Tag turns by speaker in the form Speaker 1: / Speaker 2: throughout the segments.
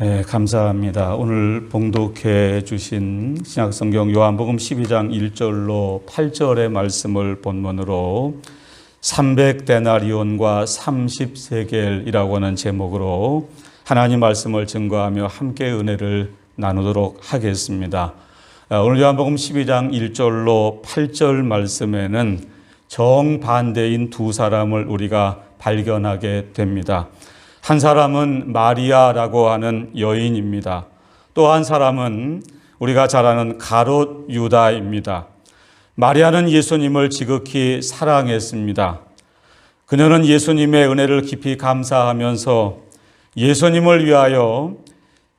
Speaker 1: 네, 감사합니다. 오늘 봉독해 주신 신약성경 요한복음 12장 1절로 8절의 말씀을 본문으로 300데나리온과 30세겔이라고 하는 제목으로 하나님 말씀을 증거하며 함께 은혜를 나누도록 하겠습니다. 오늘 요한복음 12장 1절로 8절 말씀에는 정반대인 두 사람을 우리가 발견하게 됩니다. 한 사람은 마리아라고 하는 여인입니다. 또 한 사람은 우리가 잘 아는 가롯 유다입니다. 마리아는 예수님을 지극히 사랑했습니다. 그녀는 예수님의 은혜를 깊이 감사하면서 예수님을 위하여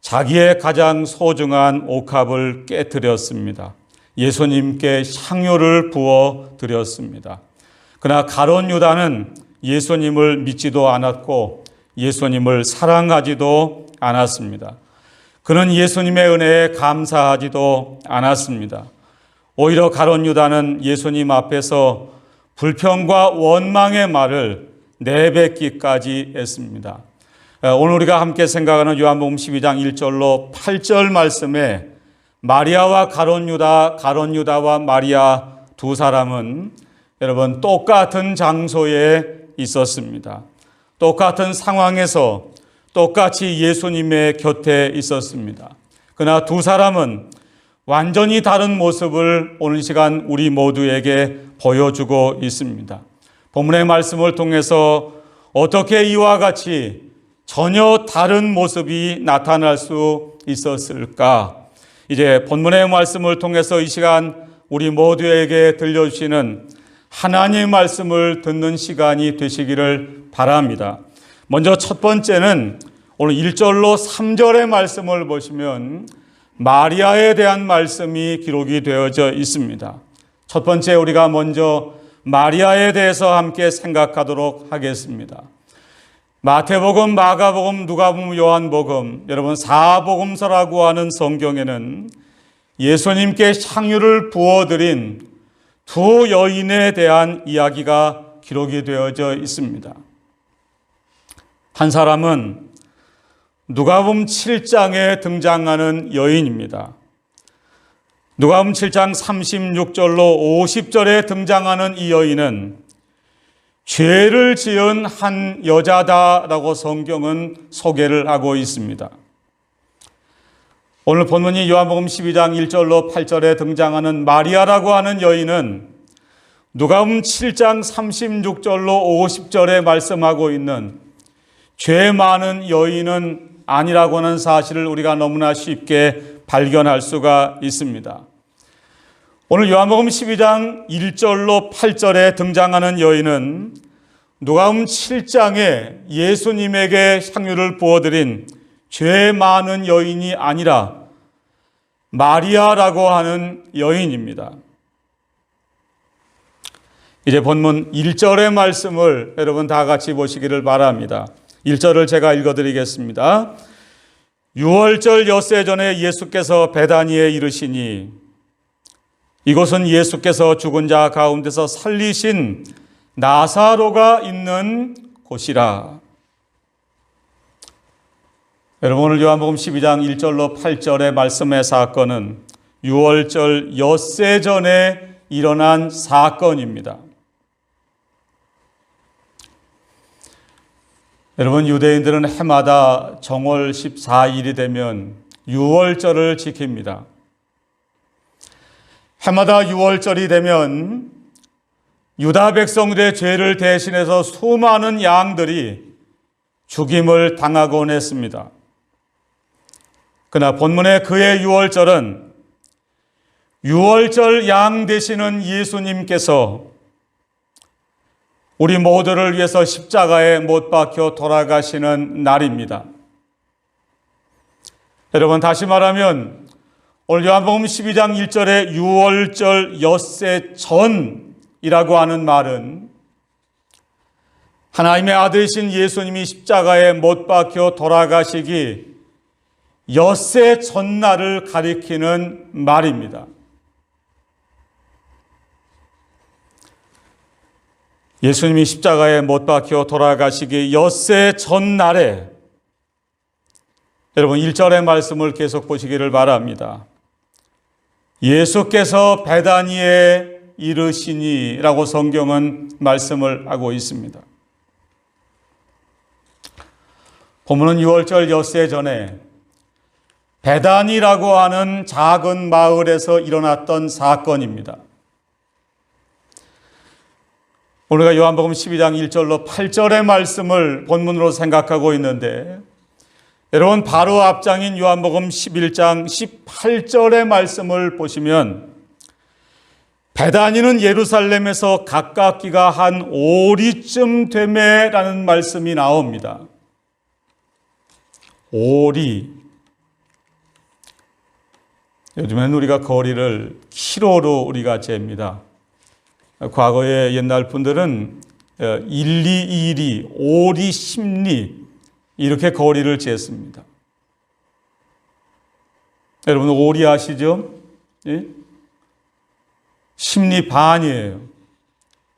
Speaker 1: 자기의 가장 소중한 옥합을 깨뜨렸습니다. 예수님께 향유를 부어 드렸습니다. 그러나 가롯 유다는 예수님을 믿지도 않았고 예수님을 사랑하지도 않았습니다. 그는 예수님의 은혜에 감사하지도 않았습니다. 오히려 가롯 유다는 예수님 앞에서 불평과 원망의 말을 내뱉기까지 했습니다. 오늘 우리가 함께 생각하는 요한복음 12장 1절로 8절 말씀에 마리아와 가롯 유다와 마리아 두 사람은 여러분 똑같은 장소에 있었습니다. 똑같은 상황에서 똑같이 예수님의 곁에 있었습니다. 그러나 두 사람은 완전히 다른 모습을 오늘 시간 우리 모두에게 보여주고 있습니다. 본문의 말씀을 통해서 어떻게 이와 같이 전혀 다른 모습이 나타날 수 있었을까? 이제 본문의 말씀을 통해서 이 시간 우리 모두에게 들려주시는 하나님의 말씀을 듣는 시간이 되시기를 바랍니다. 먼저 첫 번째는 오늘 1절로 3절의 말씀을 보시면 마리아에 대한 말씀이 기록이 되어져 있습니다. 첫 번째 우리가 먼저 마리아에 대해서 함께 생각하도록 하겠습니다. 마태복음, 마가복음, 누가복음, 요한복음, 여러분 사복음서라고 하는 성경에는 예수님께 향유를 부어드린 두 여인에 대한 이야기가 기록이 되어져 있습니다. 한 사람은 누가복음 7장에 등장하는 여인입니다. 누가복음 7장 36절로 50절에 등장하는 이 여인은 죄를 지은 한 여자다라고 성경은 소개를 하고 있습니다. 오늘 본문이 요한복음 12장 1절로 8절에 등장하는 마리아라고 하는 여인은 누가복음 7장 36절로 50절에 말씀하고 있는 죄 많은 여인은 아니라고 하는 사실을 우리가 너무나 쉽게 발견할 수가 있습니다. 오늘 요한복음 12장 1절로 8절에 등장하는 여인은 누가복음 7장에 예수님에게 향유를 부어드린 죄 많은 여인이 아니라 마리아라고 하는 여인입니다. 이제 본문 1절의 말씀을 여러분 다 같이 보시기를 바랍니다. 1절을 제가 읽어드리겠습니다. 6월절 엿새 전에 예수께서 베다니에 이르시니 이곳은 예수께서 죽은 자 가운데서 살리신 나사로가 있는 곳이라. 여러분 오늘 요한복음 12장 1절로 8절의 말씀의 사건은 6월절 엿새 전에 일어난 사건입니다. 여러분 유대인들은 해마다 정월 14일이 되면 6월절을 지킵니다. 해마다 6월절이 되면 유다 백성들의 죄를 대신해서 수많은 양들이 죽임을 당하곤 했습니다. 그러나 본문의 그의 6월절은 6월절 양 되시는 예수님께서 우리 모두를 위해서 십자가에 못 박혀 돌아가시는 날입니다. 여러분 다시 말하면 오늘 요한복음 12장 1절에 6월절 엿새 전이라고 하는 말은 하나님의 아들이신 예수님이 십자가에 못 박혀 돌아가시기 엿새 전날을 가리키는 말입니다. 예수님이 십자가에 못 박혀 돌아가시기 엿새 전날에 여러분 1절의 말씀을 계속 보시기를 바랍니다. 예수께서 베다니에 이르시니라고 성경은 말씀을 하고 있습니다. 본문은 6월절 엿새 전에 베다니라고 하는 작은 마을에서 일어났던 사건입니다. 우리가 요한복음 12장 1절로 8절의 말씀을 본문으로 생각하고 있는데, 여러분 바로 앞장인 요한복음 11장 18절의 말씀을 보시면 베다니는 예루살렘에서 가깝기가 한 오리쯤 되매라는 말씀이 나옵니다. 오리. 요즘에는 우리가 거리를 키로로 우리가 잽니다. 과거에 옛날 분들은 1, 2, 2리, 5리, 10리 이렇게 거리를 쟀습니다. 여러분 5리 아시죠? 예? 10리 반이에요.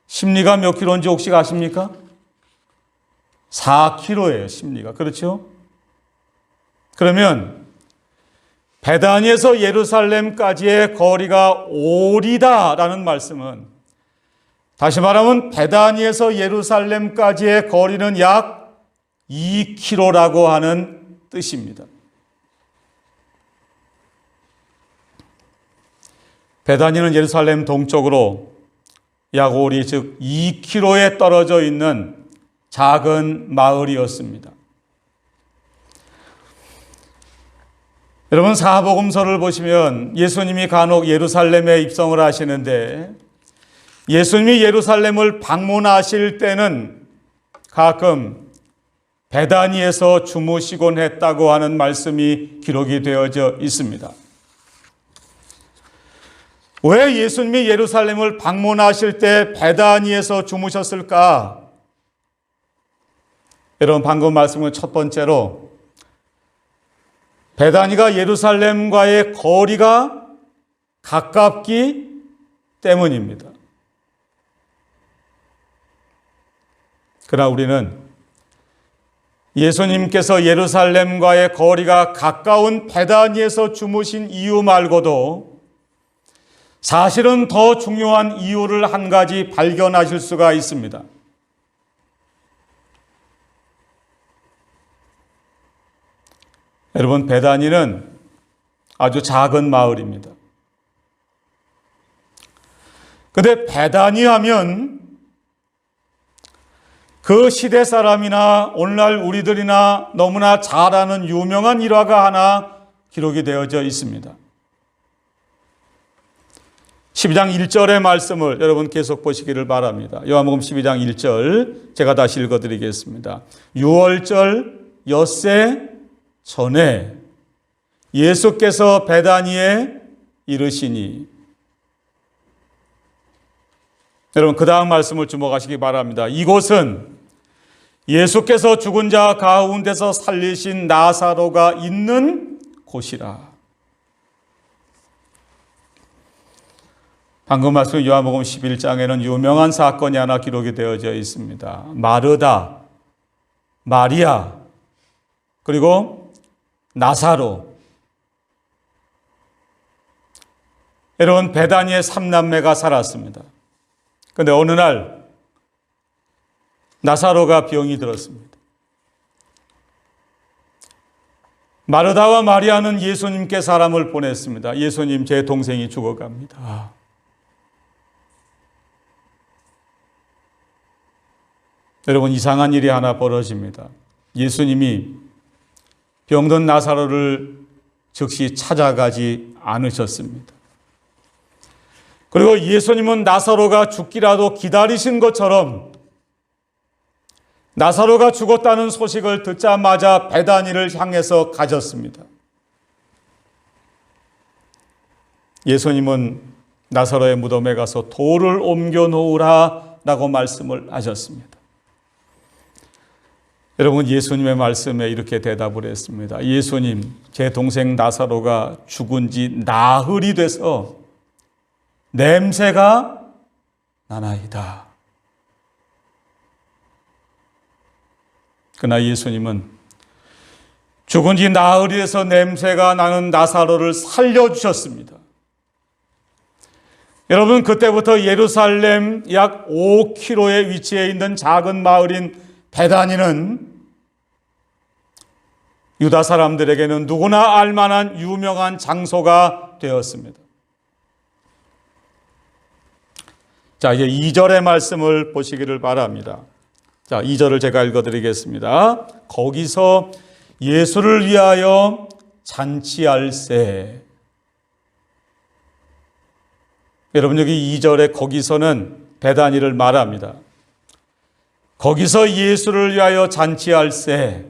Speaker 1: 10리가 몇 킬로인지 혹시 아십니까? 4킬로예요. 10리가. 그렇죠? 그러면 베다니에서 예루살렘까지의 거리가 5리다라는 말씀은, 다시 말하면 베다니에서 예루살렘까지의 거리는 약 2km라고 하는 뜻입니다. 베다니는 예루살렘 동쪽으로 약 5리, 즉 2km에 떨어져 있는 작은 마을이었습니다. 여러분 사복음서를 보시면 예수님이 간혹 예루살렘에 입성을 하시는데, 예수님이 예루살렘을 방문하실 때는 가끔 베다니에서 주무시곤 했다고 하는 말씀이 기록이 되어져 있습니다. 왜 예수님이 예루살렘을 방문하실 때 베다니에서 주무셨을까? 여러분 방금 말씀은 첫 번째로 베다니가 예루살렘과의 거리가 가깝기 때문입니다. 그러나 우리는 예수님께서 예루살렘과의 거리가 가까운 베다니에서 주무신 이유 말고도 사실은 더 중요한 이유를 한 가지 발견하실 수가 있습니다. 여러분 베다니는 아주 작은 마을입니다. 그런데 베다니 하면 그 시대 사람이나 오늘날 우리들이나 너무나 잘 아는 유명한 일화가 하나 기록이 되어져 있습니다. 12장 1절의 말씀을 여러분 계속 보시기를 바랍니다. 요한복음 12장 1절 제가 다시 읽어드리겠습니다. 6월절 엿새 전에 예수께서 베다니에 이르시니. 여러분 그 다음 말씀을 주목하시기 바랍니다. 이곳은 예수께서 죽은 자 가운데서 살리신 나사로가 있는 곳이라. 방금 말씀 요한복음 11장에는 유명한 사건이 하나 기록이 되어져 있습니다. 마르다, 마리아, 그리고 나사로. 여러분 베다니에 3남매가 살았습니다. 그런데 어느 날 나사로가 병이 들었습니다. 마르다와 마리아는 예수님께 사람을 보냈습니다. 예수님, 제 동생이 죽어갑니다. 여러분 이상한 일이 하나 벌어집니다. 예수님이 병든 나사로를 즉시 찾아가지 않으셨습니다. 그리고 예수님은 나사로가 죽기라도 기다리신 것처럼 나사로가 죽었다는 소식을 듣자마자 베다니를 향해서 가셨습니다. 예수님은 나사로의 무덤에 가서 돌을 옮겨 놓으라 라고 말씀을 하셨습니다. 여러분 예수님의 말씀에 이렇게 대답을 했습니다. 예수님, 제 동생 나사로가 죽은 지 나흘이 돼서 냄새가 나나이다. 그러나 예수님은 죽은 지 나흘에서 냄새가 나는 나사로를 살려주셨습니다. 여러분, 그때부터 예루살렘 약 5km에 위치해 있는 작은 마을인 베다니는 유다 사람들에게는 누구나 알만한 유명한 장소가 되었습니다. 자, 이제 2절의 말씀을 보시기를 바랍니다. 자, 2절을 제가 읽어드리겠습니다. 거기서 예수를 위하여 잔치할세. 여러분, 여기 2절에 거기서는 베다니를 말합니다. 거기서 예수를 위하여 잔치할세.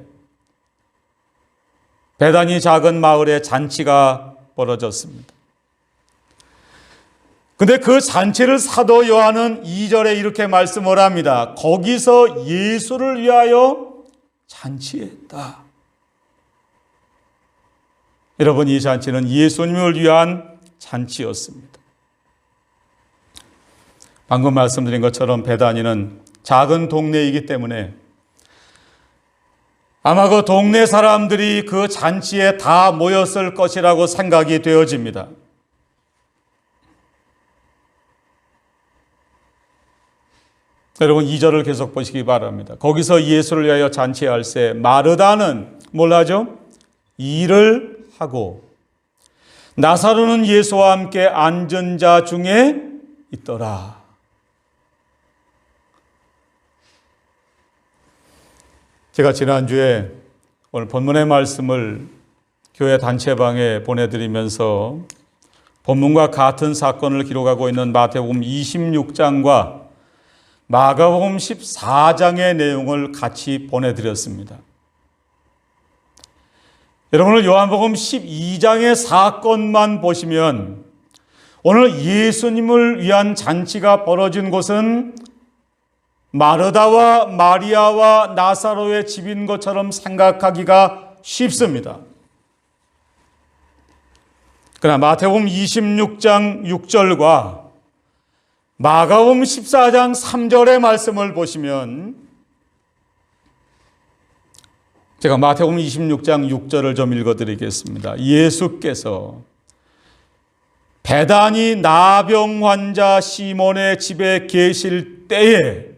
Speaker 1: 베다니 작은 마을에 잔치가 벌어졌습니다. 근데 그 잔치를 사도 요한은 2절에 이렇게 말씀을 합니다. 거기서 예수를 위하여 잔치했다. 여러분, 이 잔치는 예수님을 위한 잔치였습니다. 방금 말씀드린 것처럼 베다니는 작은 동네이기 때문에 아마 그 동네 사람들이 그 잔치에 다 모였을 것이라고 생각이 되어집니다. 여러분, 2절을 계속 보시기 바랍니다. 거기서 예수를 위하여 잔치할세. 마르다는 뭘 하죠? 일을 하고 나사로는 예수와 함께 앉은 자 중에 있더라. 제가 지난주에 오늘 본문의 말씀을 교회 단체방에 보내드리면서 본문과 같은 사건을 기록하고 있는 마태복음 26장과 마가복음 14장의 내용을 같이 보내드렸습니다. 여러분, 요한복음 12장의 사건만 보시면 오늘 예수님을 위한 잔치가 벌어진 곳은 마르다와 마리아와 나사로의 집인 것처럼 생각하기가 쉽습니다. 그러나 마태복음 26장 6절과 마가복음 14장 3절의 말씀을 보시면 제가 마태복음 26장 6절을 좀 읽어드리겠습니다. 예수께서 베다니 나병 환자 시몬의 집에 계실 때에,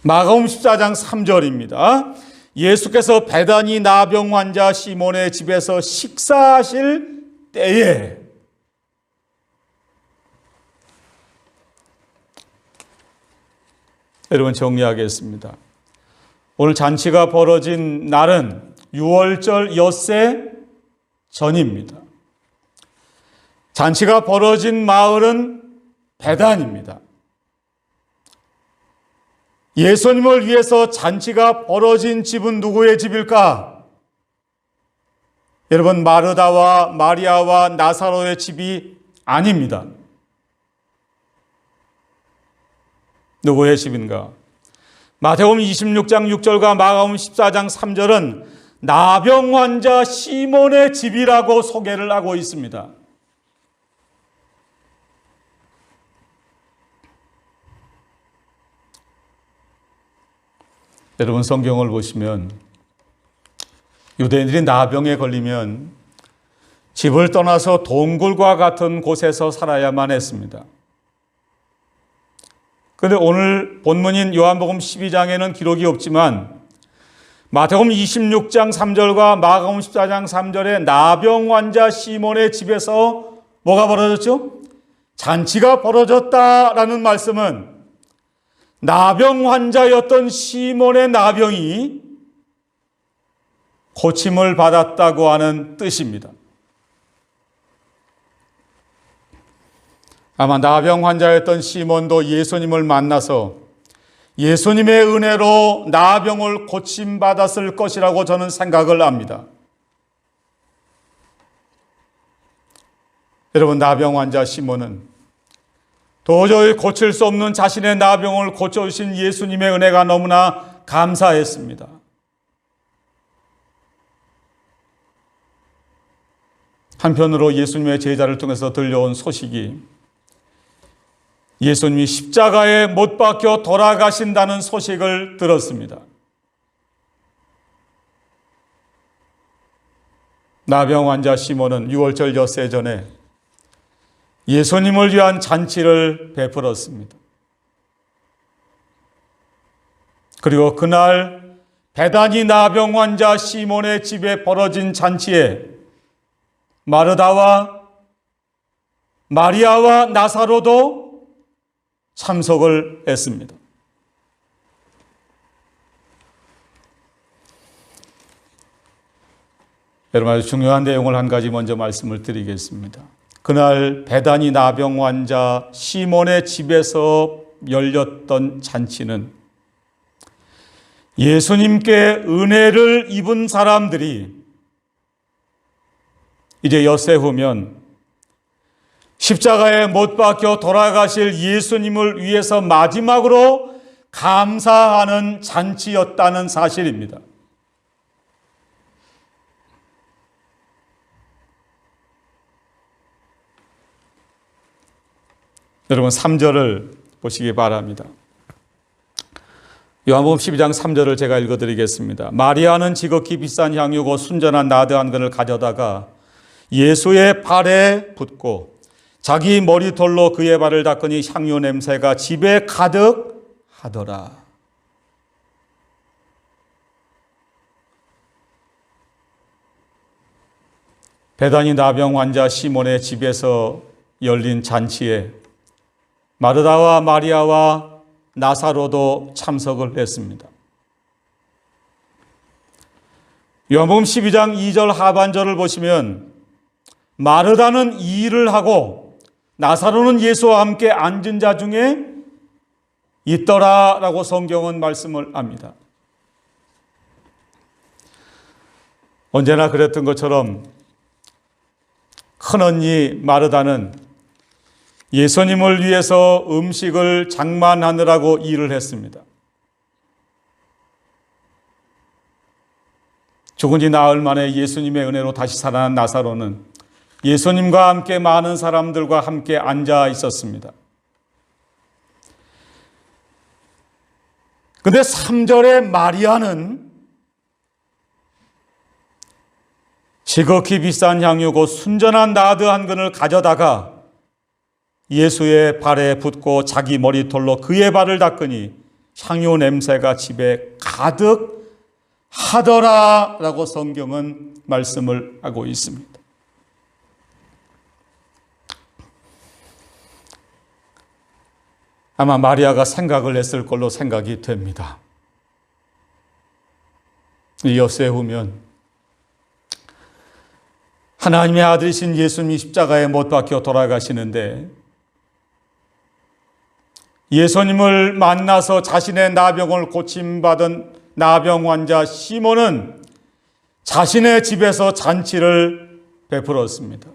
Speaker 1: 마가복음 14장 3절입니다. 예수께서 베다니 나병 환자 시몬의 집에서 식사하실 때에, 여러분, 정리하겠습니다. 오늘 잔치가 벌어진 날은 6월절 엿새 전입니다. 잔치가 벌어진 마을은 베단입니다. 예수님을 위해서 잔치가 벌어진 집은 누구의 집일까? 여러분, 마르다와 마리아와 나사로의 집이 아닙니다. 누구의 집인가? 마태복음 26장 6절과 마가복음 14장 3절은 나병 환자 시몬의 집이라고 소개를 하고 있습니다. 여러분, 성경을 보시면 유대인들이 나병에 걸리면 집을 떠나서 동굴과 같은 곳에서 살아야만 했습니다. 그런데 오늘 본문인 요한복음 12장에는 기록이 없지만 마태복음 26장 3절과 마가복음 14장 3절에 나병 환자 시몬의 집에서 뭐가 벌어졌죠? 잔치가 벌어졌다라는 말씀은 나병 환자였던 시몬의 나병이 고침을 받았다고 하는 뜻입니다. 아마 나병 환자였던 시몬도 예수님을 만나서 예수님의 은혜로 나병을 고침받았을 것이라고 저는 생각을 합니다. 여러분, 나병 환자 시몬은 도저히 고칠 수 없는 자신의 나병을 고쳐주신 예수님의 은혜가 너무나 감사했습니다. 한편으로 예수님의 제자를 통해서 들려온 소식이 예수님이 십자가에 못 박혀 돌아가신다는 소식을 들었습니다. 나병 환자 시몬은 유월절 엿새 전에 예수님을 위한 잔치를 베풀었습니다. 그리고 그날 베다니 나병 환자 시몬의 집에 벌어진 잔치에 마르다와 마리아와 나사로도 참석을 했습니다. 여러분, 아주 중요한 내용을 한 가지 먼저 말씀을 드리겠습니다. 그날 베다니 나병 환자 시몬의 집에서 열렸던 잔치는 예수님께 은혜를 입은 사람들이 이제 엿새 후면 십자가에 못 박혀 돌아가실 예수님을 위해서 마지막으로 감사하는 잔치였다는 사실입니다. 여러분 3절을 보시기 바랍니다. 요한복음 12장 3절을 제가 읽어드리겠습니다. 마리아는 지극히 비싼 향유고 순전한 나드 한 근을 가져다가 예수의 발에 붓고 자기 머리털로 그의 발을 닦으니 향유 냄새가 집에 가득하더라. 베다니 나병 환자 시몬의 집에서 열린 잔치에 마르다와 마리아와 나사로도 참석을 했습니다. 요한복음 12장 2절 하반절을 보시면 마르다는 이 일을 하고 나사로는 예수와 함께 앉은 자 중에 있더라라고 성경은 말씀을 합니다. 언제나 그랬던 것처럼 큰언니 마르다는 예수님을 위해서 음식을 장만하느라고 일을 했습니다. 죽은 지 나흘 만에 예수님의 은혜로 다시 살아난 나사로는 예수님과 함께 많은 사람들과 함께 앉아 있었습니다. 그런데 3절의 마리아는 지극히 비싼 향유고 순전한 나드 한 근을 가져다가 예수의 발에 붓고 자기 머리털로 그의 발을 닦으니 향유 냄새가 집에 가득하더라라고 성경은 말씀을 하고 있습니다. 아마 마리아가 생각을 했을 걸로 생각이 됩니다. 이 엿새 후면 하나님의 아들이신 예수님이 십자가에 못 박혀 돌아가시는데 예수님을 만나서 자신의 나병을 고침받은 나병 환자 시몬은 자신의 집에서 잔치를 베풀었습니다.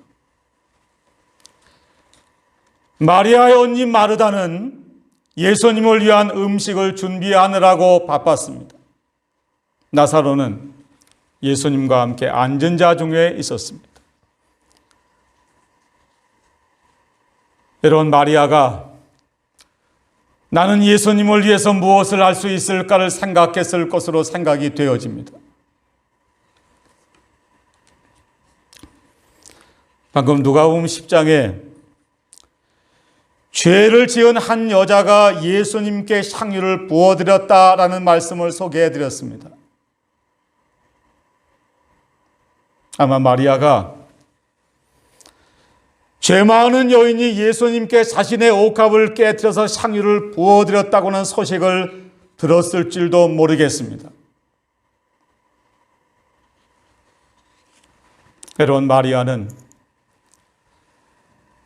Speaker 1: 마리아의 언니 마르다는 예수님을 위한 음식을 준비하느라고 바빴습니다. 나사로는 예수님과 함께 앉은 자 중에 있었습니다. 여러분, 마리아가 나는 예수님을 위해서 무엇을 할 수 있을까를 생각했을 것으로 생각이 되어집니다. 방금 누가복음 10장에 죄를 지은 한 여자가 예수님께 향유를 부어드렸다라는 말씀을 소개해드렸습니다. 아마 마리아가 죄 많은 여인이 예수님께 자신의 옥합을 깨뜨려서 향유를 부어드렸다고는 소식을 들었을 줄도 모르겠습니다. 여러분, 마리아는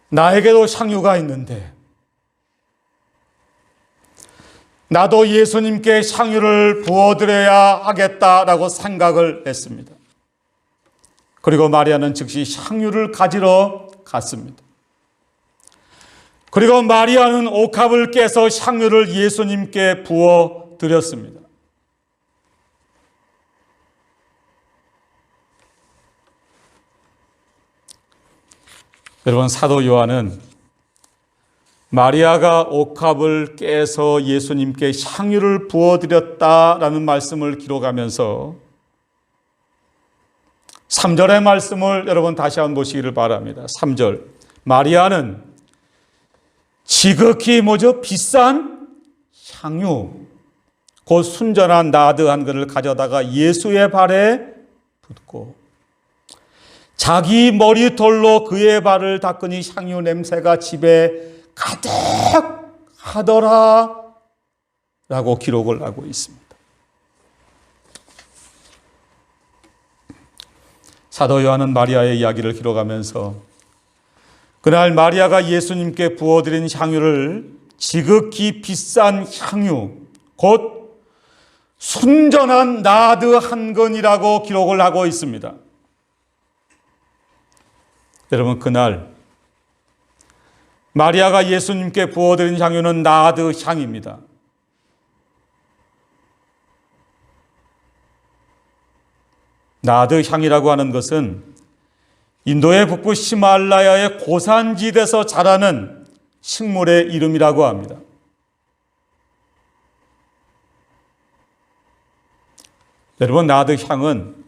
Speaker 1: 나에게도 향유가 있는데 나도 예수님께 향유를 부어드려야 하겠다라고 생각을 했습니다. 그리고 마리아는 즉시 향유를 가지러 갔습니다. 그리고 마리아는 옥합을 깨서 향유를 예수님께 부어 드렸습니다. 여러분, 사도 요한은 마리아가 옥합을 깨서 예수님께 향유를 부어 드렸다라는 말씀을 기록하면서 3절의 말씀을 여러분 다시 한번 보시기를 바랍니다. 3절. 마리아는 지극히 비싼 향유, 곧 순전한 나드 한 근을 가져다가 예수의 발에 붓고 자기 머리털로 그의 발을 닦으니 향유 냄새가 집에 가득하더라 라고 기록을 하고 있습니다. 사도 요한은 마리아의 이야기를 기록하면서 그날 마리아가 예수님께 부어드린 향유를 지극히 비싼 향유, 곧 순전한 나드 한 근이라고 기록을 하고 있습니다. 여러분, 그날 마리아가 예수님께 부어드린 향유는 나드 향입니다. 나드 향이라고 하는 것은 인도의 북부 히말라야의 고산지대에서 자라는 식물의 이름이라고 합니다. 여러분, 나드 향은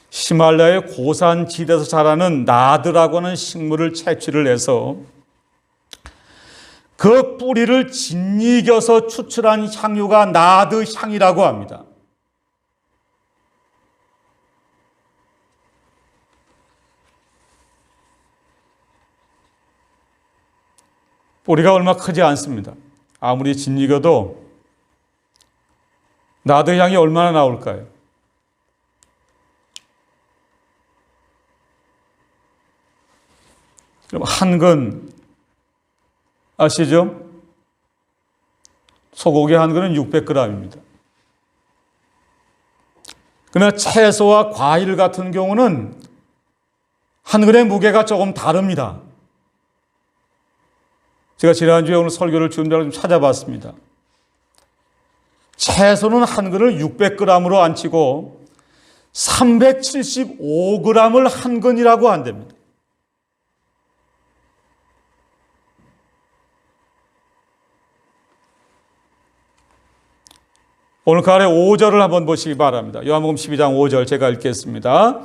Speaker 1: 히말라야의 고산지대에서 자라는 나드라고 하는 식물을 채취를 해서 그 뿌리를 짓이겨서 추출한 향유가 나드 향이라고 합니다. 뿌리가 얼마 크지 않습니다. 아무리 짓이겨도 나드 향이 얼마나 나올까요? 그럼 한 근 아시죠? 소고기 한 근은 600g입니다. 그러나 채소와 과일 같은 경우는 한 근의 무게가 조금 다릅니다. 제가 지난주에 오늘 설교를 준비하고 좀 찾아봤습니다. 채소는 한 근을 600g으로 안 치고 375g을 한 근이라고 한답니다. 오늘 그 아래 5절을 한번 보시기 바랍니다. 요한복음 12장 5절 제가 읽겠습니다.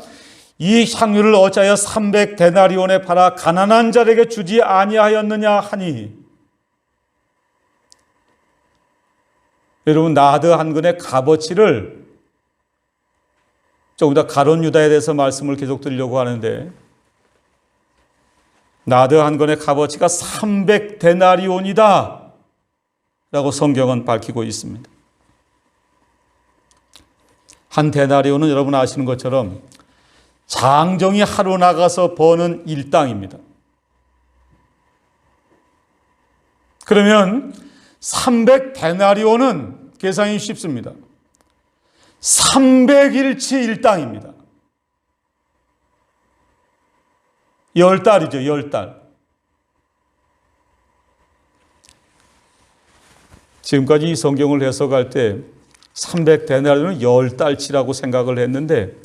Speaker 1: 이 향유를 어찌하여 300데나리온에 팔아 가난한 자에게 주지 아니하였느냐 하니. 여러분, 나드 한 근의 값어치를 조금 더 가룟 유다에 대해서 말씀을 계속 드리려고 하는데, 나드 한 근의 값어치가 300데나리온이다 라고 성경은 밝히고 있습니다. 한 데나리온은 여러분 아시는 것처럼 장정이 하루 나가서 버는 일당입니다. 그러면 300데나리온은 계산이 쉽습니다. 300일치 일당입니다. 10달이죠, 10달. 지금까지 이 성경을 해석할 때 300데나리온은 10달치라고 생각을 했는데,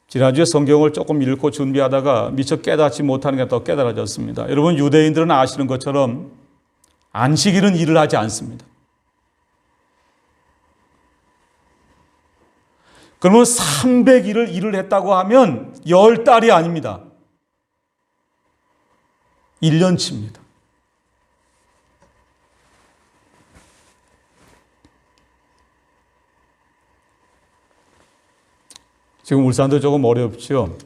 Speaker 1: 지난주에 성경을 조금 읽고 준비하다가 미처 깨닫지 못하는 게 더 깨달아졌습니다. 여러분, 유대인들은 아시는 것처럼 안식일은 일을 하지 않습니다. 그러면 300일을 일을 했다고 하면 10달이 아닙니다. 1년치입니다. 지금 울산도 조금 어렵죠.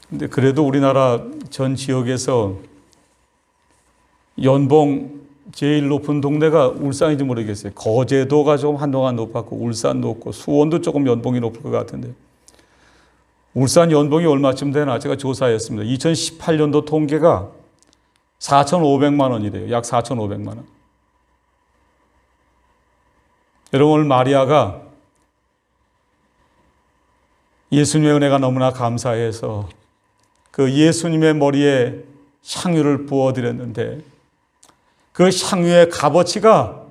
Speaker 1: 근데 그래도 우리나라 전 지역에서 연봉 제일 높은 동네가 울산인지 모르겠어요. 거제도가 좀 한동안 높았고, 울산 높고, 수원도 조금 연봉이 높을 것 같은데, 울산 연봉이 얼마쯤 되나 제가 조사했습니다. 2018년도 통계가 4,500만 원이래요. 약 4,500만 원. 여러분, 오늘 마리아가 예수님의 은혜가 너무나 감사해서 그 예수님의 머리에 향유를 부어드렸는데, 그 향유의 값어치가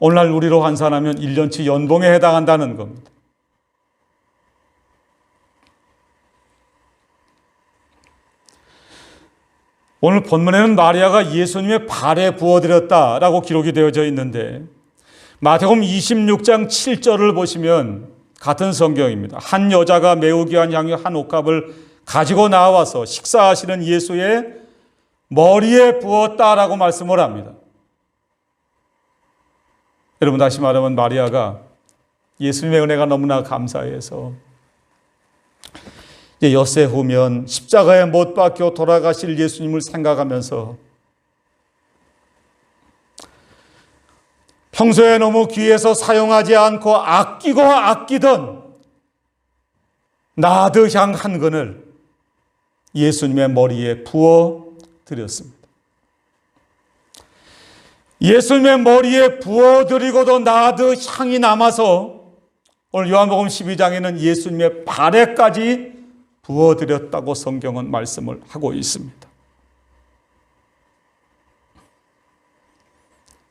Speaker 1: 오늘날 우리로 환산하면 1년치 연봉에 해당한다는 겁니다. 오늘 본문에는 마리아가 예수님의 발에 부어드렸다라고 기록이 되어져 있는데, 마태복음 26장 7절을 보시면 같은 성경입니다. 한 여자가 매우 귀한 향유 한 옥합을 가지고 나와서 식사하시는 예수의 머리에 부었다라고 말씀을 합니다. 여러분, 다시 말하면 마리아가 예수님의 은혜가 너무나 감사해서 이제 엿새 후면 십자가에 못 박혀 돌아가실 예수님을 생각하면서 평소에 너무 귀해서 사용하지 않고 아끼고 아끼던 나드향 한 근을 예수님의 머리에 부어 드렸습니다. 예수님의 머리에 부어드리고도 나드 향이 남아서 오늘 요한복음 12장에는 예수님의 발에까지 부어드렸다고 성경은 말씀을 하고 있습니다.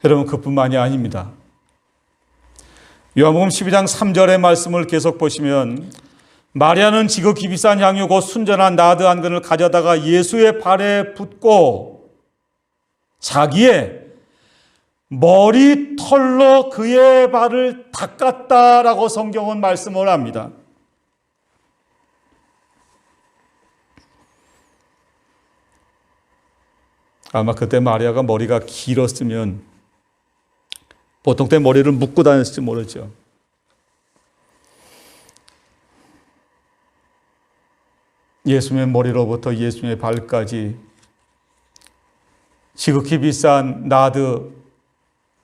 Speaker 1: 여러분, 그뿐만이 아닙니다. 요한복음 12장 3절의 말씀을 계속 보시면 마리아는 지극히 비싼 향유 곧 순전한 나드 한 근을 가져다가 예수의 발에 붓고 자기의 머리털로 그의 발을 닦았다라고 성경은 말씀을 합니다. 아마 그때 마리아가 머리가 길었으면 보통 때 머리를 묶고 다녔을지 모르죠. 예수님의 머리로부터 예수님의 발까지 지극히 비싼 나드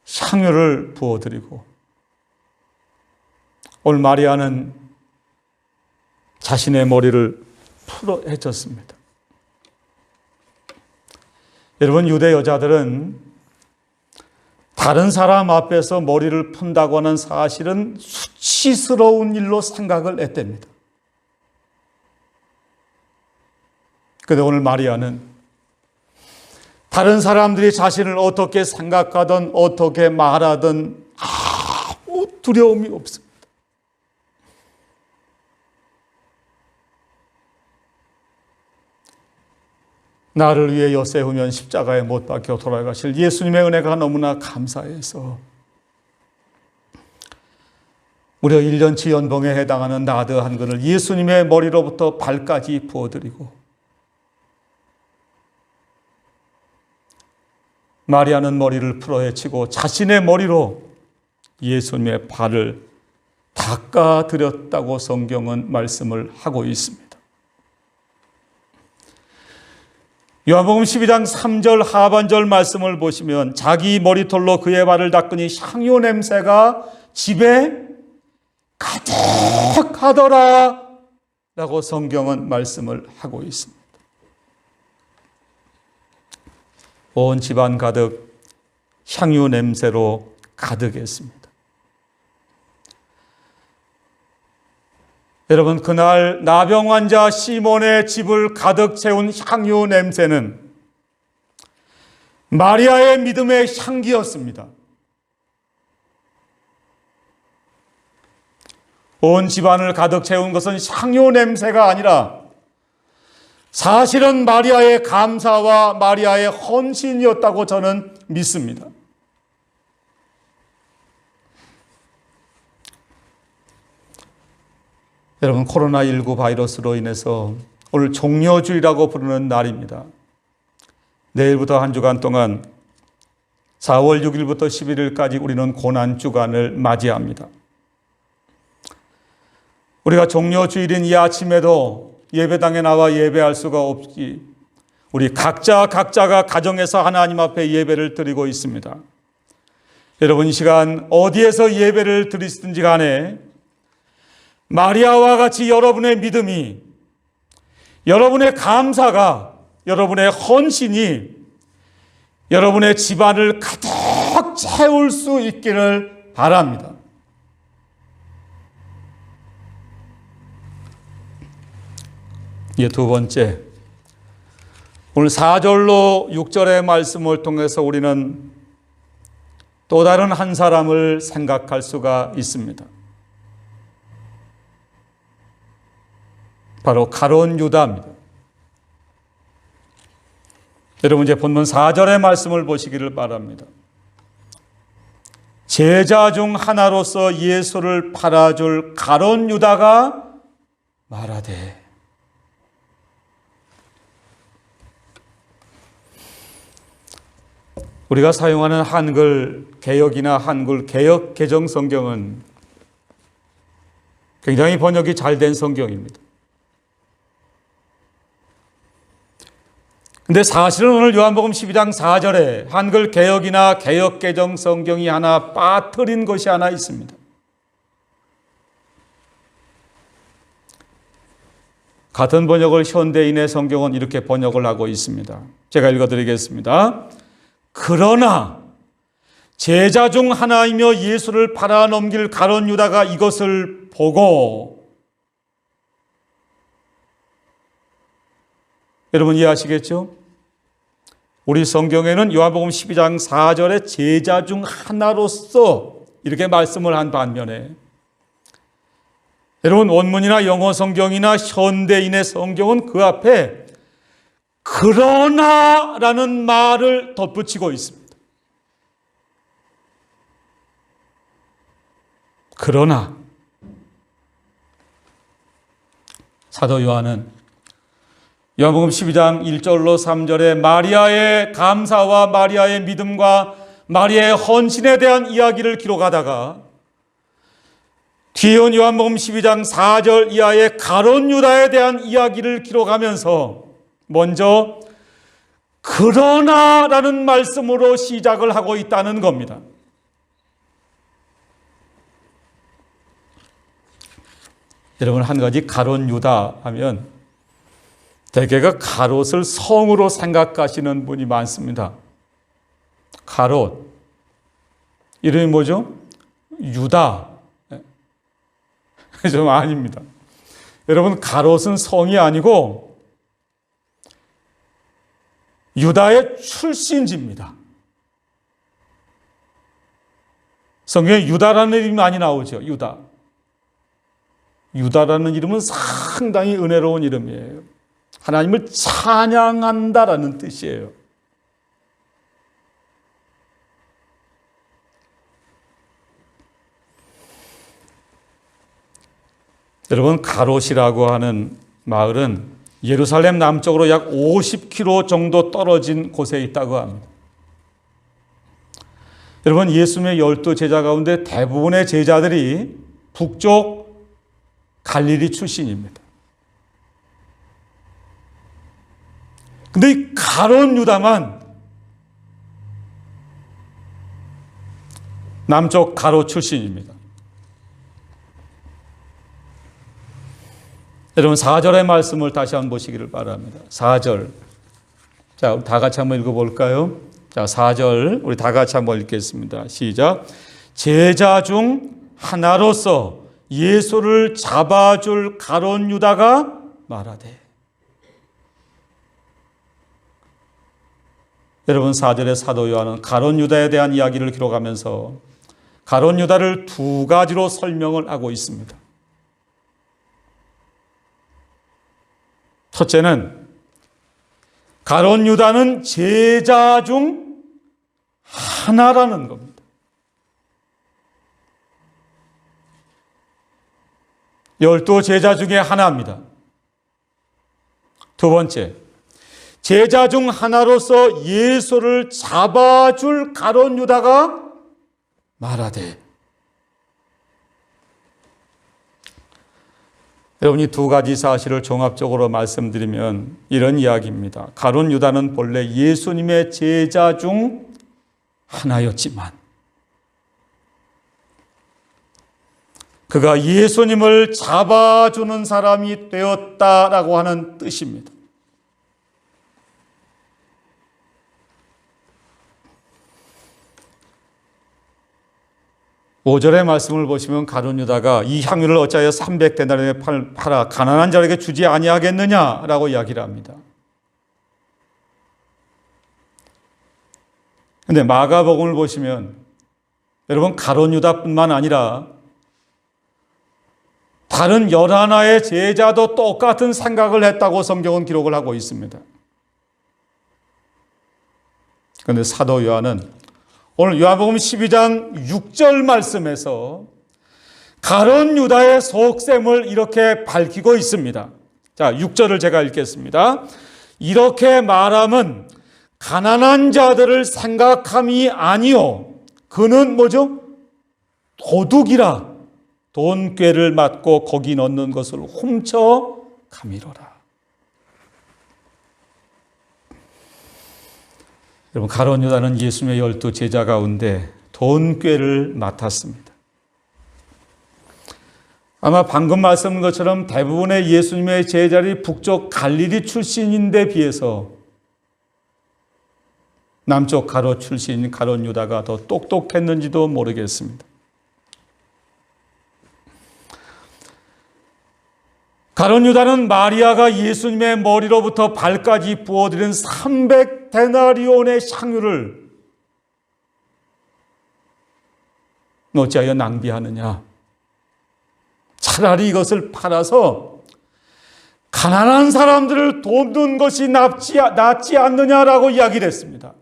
Speaker 1: 향유를 부어드리고 오늘 마리아는 자신의 머리를 풀어 헤쳤습니다. 여러분, 유대 여자들은 다른 사람 앞에서 머리를 푼다고 하는 사실은 수치스러운 일로 생각을 했답니다. 그런데 오늘 마리아는 다른 사람들이 자신을 어떻게 생각하든 어떻게 말하든 아무 두려움이 없습니다. 나를 위해 엿새 후면 십자가에 못 박혀 돌아가실 예수님의 은혜가 너무나 감사해서 무려 1년치 연봉에 해당하는 나드 한 근을 예수님의 머리로부터 발까지 부어드리고 마리아는 머리를 풀어헤치고 자신의 머리로 예수님의 발을 닦아드렸다고 성경은 말씀을 하고 있습니다. 요한복음 12장 3절 하반절 말씀을 보시면 자기 머리털로 그의 발을 닦으니 향유 냄새가 집에 가득하더라 라고 성경은 말씀을 하고 있습니다. 온 집안 가득 향유 냄새로 가득했습니다. 여러분, 그날 나병 환자 시몬의 집을 가득 채운 향유 냄새는 마리아의 믿음의 향기였습니다. 온 집안을 가득 채운 것은 향유 냄새가 아니라 사실은 마리아의 감사와 마리아의 헌신이었다고 저는 믿습니다. 여러분, 코로나19 바이러스로 인해서 오늘 종려주일이라고 부르는 날입니다. 내일부터 한 주간 동안 4월 6일부터 11일까지 우리는 고난주간을 맞이합니다. 우리가 종려주일인 이 아침에도 예배당에 나와 예배할 수가 없기 우리 각자가 가정에서 하나님 앞에 예배를 드리고 있습니다. 여러분, 이 시간 어디에서 예배를 드리시든지 간에 마리아와 같이 여러분의 믿음이, 여러분의 감사가, 여러분의 헌신이 여러분의 집안을 가득 채울 수 있기를 바랍니다. 이게 두 번째, 오늘 4절로 6절의 말씀을 통해서 우리는 또 다른 한 사람을 생각할 수가 있습니다. 바로 가룟 유다입니다. 여러분, 이제 본문 4절의 말씀을 보시기를 바랍니다. 제자 중 하나로서 예수를 팔아줄 가룟 유다가 말하되. 우리가 사용하는 한글 개역이나 한글 개역 개정 성경은 굉장히 번역이 잘 된 성경입니다. 근데 사실은 오늘 요한복음 12장 4절에 한글 개역이나 개역 개정 성경이 하나 빠뜨린 것이 하나 있습니다. 같은 번역을 현대인의 성경은 이렇게 번역을 하고 있습니다. 제가 읽어드리겠습니다. 그러나 제자 중 하나이며 예수를 팔아넘길 가룟 유다가 이것을 보고, 여러분 이해하시겠죠? 우리 성경에는 요한복음 12장 4절에 제자 중 하나로서 이렇게 말씀을 한 반면에, 여러분 원문이나 영어 성경이나 현대인의 성경은 그 앞에 그러나라는 말을 덧붙이고 있습니다. 그러나 사도 요한은 요한복음 12장 1절로 3절에 마리아의 감사와 마리아의 믿음과 마리아의 헌신에 대한 이야기를 기록하다가 뒤에 온 요한복음 12장 4절 이하의 가룟 유다에 대한 이야기를 기록하면서 먼저 그러나라는 말씀으로 시작을 하고 있다는 겁니다. 여러분 한 가지 가룟 유다 하면 대개가 가롯을 성으로 생각하시는 분이 많습니다. 가롯 이름이 뭐죠? 유다. 좀 아닙니다. 여러분 가롯은 성이 아니고 유다의 출신지입니다. 성경에 유다라는 이름이 많이 나오죠. 유다. 유다라는 이름은 상당히 은혜로운 이름이에요. 하나님을 찬양한다라는 뜻이에요. 여러분 가롯이라고 하는 마을은 예루살렘 남쪽으로 약 50km 정도 떨어진 곳에 있다고 합니다. 여러분 예수님의 12 제자 가운데 대부분의 제자들이 북쪽 갈릴리 출신입니다. 근데 이 가룟 유다만 남쪽 가롯 출신입니다. 여러분 4절의 말씀을 다시 한번 보시기를 바랍니다. 4절. 자, 우리 다 같이 한번 읽어볼까요? 자, 4절 우리 다 같이 한번 읽겠습니다. 시작. 제자 중 하나로서 예수를 잡아줄 가룟 유다가 말하되. 여러분 4절의 사도 요한은 가룟 유다에 대한 이야기를 기록하면서 가룟 유다를 두 가지로 설명을 하고 있습니다. 첫째는 가룟 유다는 제자 중 하나라는 겁니다. 열두 제자 중에 하나입니다. 두 번째, 제자 중 하나로서 예수를 잡아줄 가룟 유다가 말하되. 여러분이 두 가지 사실을 종합적으로 말씀드리면 이런 이야기입니다. 가룟 유다는 본래 예수님의 제자 중 하나였지만 그가 예수님을 잡아주는 사람이 되었다라고 하는 뜻입니다. 오절의 말씀을 보시면 가룟 유다가 이 향유를 어찌하여 300데나리온에 팔아 가난한 자에게 주지 아니하겠느냐라고 이야기를 합니다. 그런데 마가복음을 보시면 여러분 가룟 유다뿐만 아니라 다른 11의 제자도 똑같은 생각을 했다고 성경은 기록을 하고 있습니다. 그런데 사도 요한은 오늘 요한복음 12장 6절 말씀에서 가룟 유다의 속셈을 이렇게 밝히고 있습니다. 자, 6절을 제가 읽겠습니다. 이렇게 말함은 가난한 자들을 생각함이 아니요 그는 뭐죠? 도둑이라 돈꾀를 맞고 거기 넣는 것을 훔쳐 가미로라. 여러분, 가룟 유다는 예수님의 12 제자 가운데 돈꾀를 맡았습니다. 아마 방금 말씀한 것처럼 대부분의 예수님의 제자들이 북쪽 갈릴리 출신인데 비해서 남쪽 가롯 출신인 가룟 유다가 더 똑똑했는지도 모르겠습니다. 가룟 유다는 마리아가 예수님의 머리로부터 발까지 부어드린 300데나리온의 향유를 어찌하여 낭비하느냐. 차라리 이것을 팔아서 가난한 사람들을 돕는 것이 낫지 않느냐라고 이야기를 했습니다.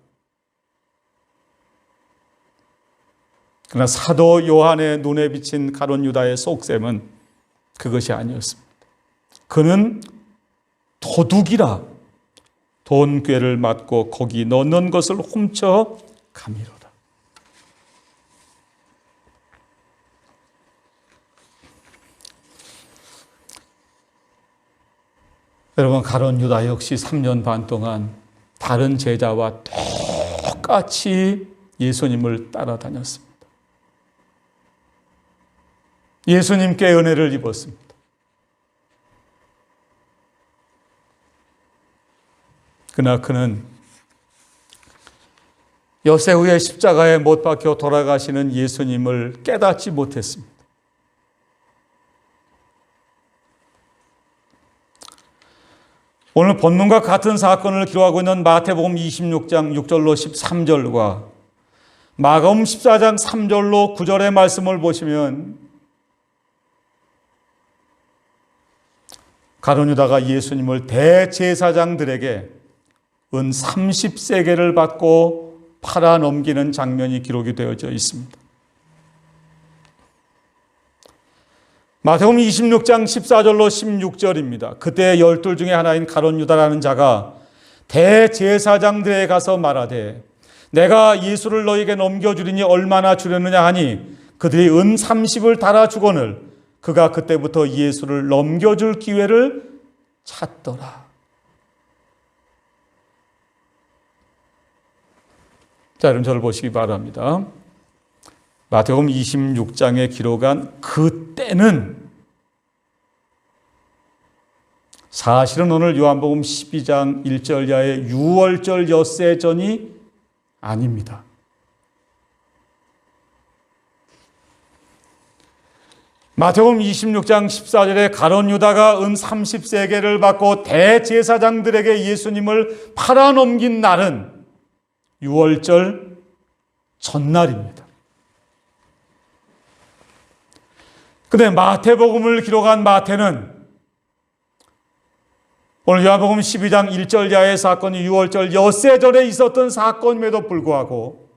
Speaker 1: 그러나 사도 요한의 눈에 비친 가룟 유다의 속셈은 그것이 아니었습니다. 그는 도둑이라 돈꾀를 맞고 거기 넣는 것을 훔쳐 가미로라. 여러분, 가룟 유다 역시 3년 반 동안 다른 제자와 똑같이 예수님을 따라다녔습니다. 예수님께 은혜를 입었습니다. 그러나 그는 엿새 후에 십자가에 못 박혀 돌아가시는 예수님을 깨닫지 못했습니다. 오늘 본문과 같은 사건을 기록하고 있는 마태복음 26장 6절로 13절과 마가복음 14장 3절로 9절의 말씀을 보시면 가룟 유다가 예수님을 대제사장들에게 은 30세겔을 받고 팔아 넘기는 장면이 기록이 되어져 있습니다. 마태복음 26장 14절로 16절입니다. 그때 12 중에 하나인 가룟 유다라는 자가 대제사장들에 가서 말하되 내가 예수를 너에게 넘겨주리니 얼마나 주려느냐 하니 그들이 은 30을 달아주거늘 그가 그때부터 예수를 넘겨줄 기회를 찾더라. 자, 여러분 저를 보시기 바랍니다. 마태복음 26장에 기록한 그때는 사실은 오늘 요한복음 12장 1절야의 6월절 엿새 전이 아닙니다. 마태복음 26장 14절에 가룟 유다가 은 30세겔을 받고 대제사장들에게 예수님을 팔아넘긴 날은 6월절 전날입니다. 근데 마태복음을 기록한 마태는 오늘 요한복음 12장 1절야의 사건이 6월절 엿새 전에 있었던 사건임에도 불구하고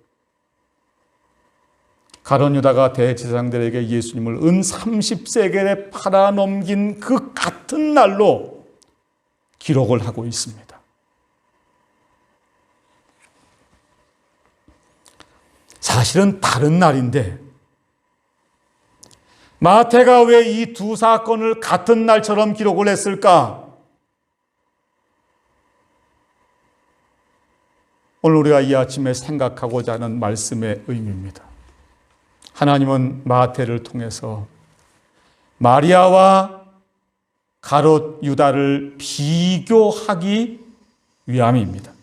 Speaker 1: 가룟 유다가 대제사장들에게 예수님을 은 30세겔에 팔아넘긴 그 같은 날로 기록을 하고 있습니다. 사실은 다른 날인데 마태가 왜 이 두 사건을 같은 날처럼 기록을 했을까? 오늘 우리가 이 아침에 생각하고자 하는 말씀의 의미입니다. 하나님은 마태를 통해서 마리아와 가롯 유다를 비교하기 위함입니다.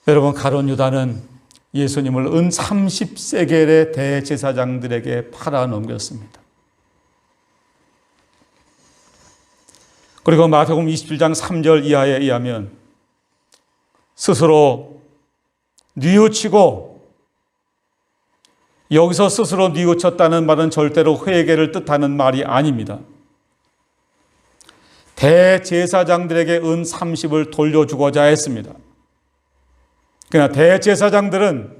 Speaker 1: 여러분, 가룟 유다는 예수님을 은 30세겔의 대제사장들에게 팔아넘겼습니다. 그리고 마태복음 27장 3절 이하에 의하면 스스로 뉘우치고, 여기서 스스로 뉘우쳤다는 말은 절대로 회개를 뜻하는 말이 아닙니다. 대제사장들에게 은 30을 돌려주고자 했습니다. 그러나 대제사장들은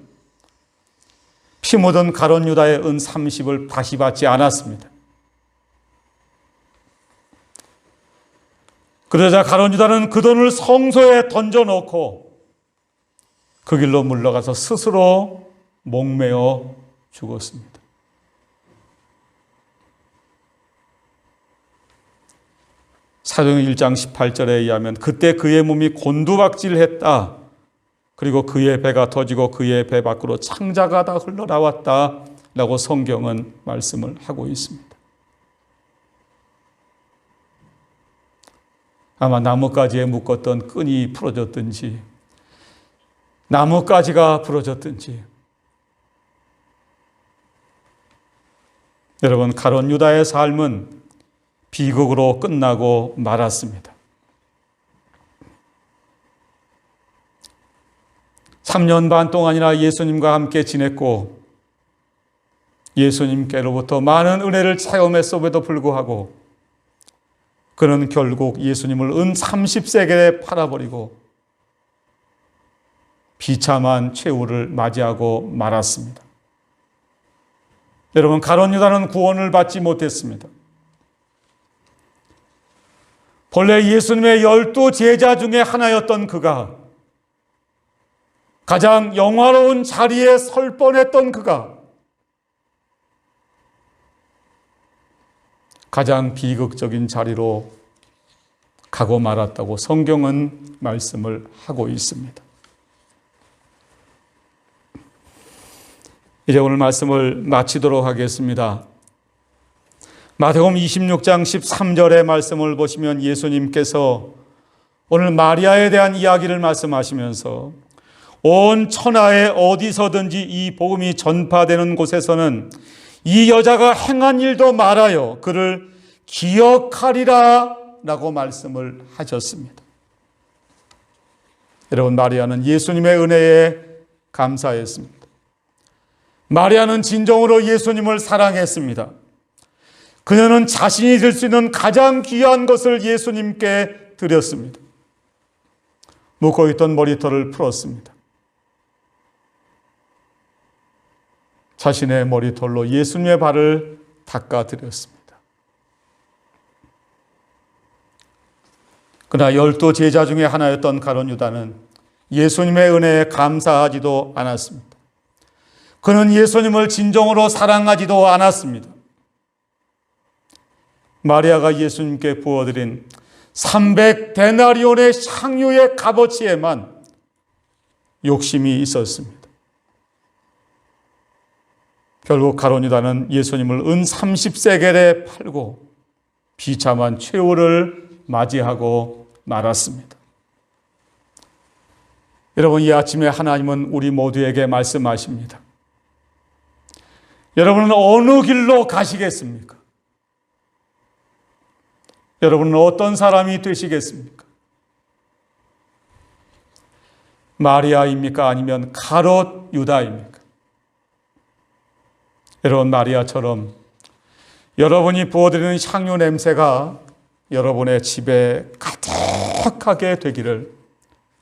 Speaker 1: 피 묻은 가룟 유다의 은 30을 다시 받지 않았습니다. 그러자 가룟 유다는 그 돈을 성소에 던져놓고 그 길로 물러가서 스스로 목매어 죽었습니다. 사도행전 1장 18절에 의하면 그때 그의 몸이 곤두박질했다. 그리고 그의 배가 터지고 그의 배 밖으로 창자가 다 흘러나왔다 라고 성경은 말씀을 하고 있습니다. 아마 나뭇가지에 묶었던 끈이 풀어졌든지 나뭇가지가 부러졌든지 여러분, 가룟 유다의 삶은 비극으로 끝나고 말았습니다. 3년 반 동안이나 예수님과 함께 지냈고 예수님께로부터 많은 은혜를 체험했음에도 불구하고 그는 결국 예수님을 은 30세겔에 팔아버리고 비참한 최후를 맞이하고 말았습니다. 여러분, 가룟 유다는 구원을 받지 못했습니다. 본래 예수님의 12 제자 중에 하나였던 그가, 가장 영화로운 자리에 설 뻔했던 그가 가장 비극적인 자리로 가고 말았다고 성경은 말씀을 하고 있습니다. 이제 오늘 말씀을 마치도록 하겠습니다. 마태복음 26장 13절의 말씀을 보시면 예수님께서 오늘 마리아에 대한 이야기를 말씀하시면서 온 천하에 어디서든지 이 복음이 전파되는 곳에서는 이 여자가 행한 일도 말하여 그를 기억하리라 라고 말씀을 하셨습니다. 여러분, 마리아는 예수님의 은혜에 감사했습니다. 마리아는 진정으로 예수님을 사랑했습니다. 그녀는 자신이 들 수 있는 가장 귀한 것을 예수님께 드렸습니다. 묶어있던 머리털을 풀었습니다. 자신의 머리털로 예수님의 발을 닦아드렸습니다. 그러나 12 제자 중에 하나였던 가룟 유다는 예수님의 은혜에 감사하지도 않았습니다. 그는 예수님을 진정으로 사랑하지도 않았습니다. 마리아가 예수님께 부어드린 300데나리온의 향유의 값어치에만 욕심이 있었습니다. 결국 가룟 유다는 예수님을 은 30세겔에 팔고 비참한 최후를 맞이하고 말았습니다. 여러분, 이 아침에 하나님은 우리 모두에게 말씀하십니다. 여러분은 어느 길로 가시겠습니까? 여러분은 어떤 사람이 되시겠습니까? 마리아입니까? 아니면 가롯 유다입니까? 여러분, 마리아처럼 여러분이 부어드리는 향유 냄새가 여러분의 집에 가득하게 되기를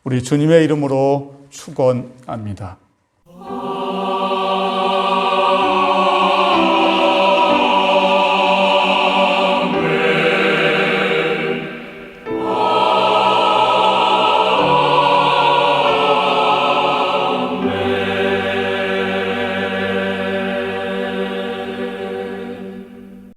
Speaker 1: 우리 주님의 이름으로 축원합니다.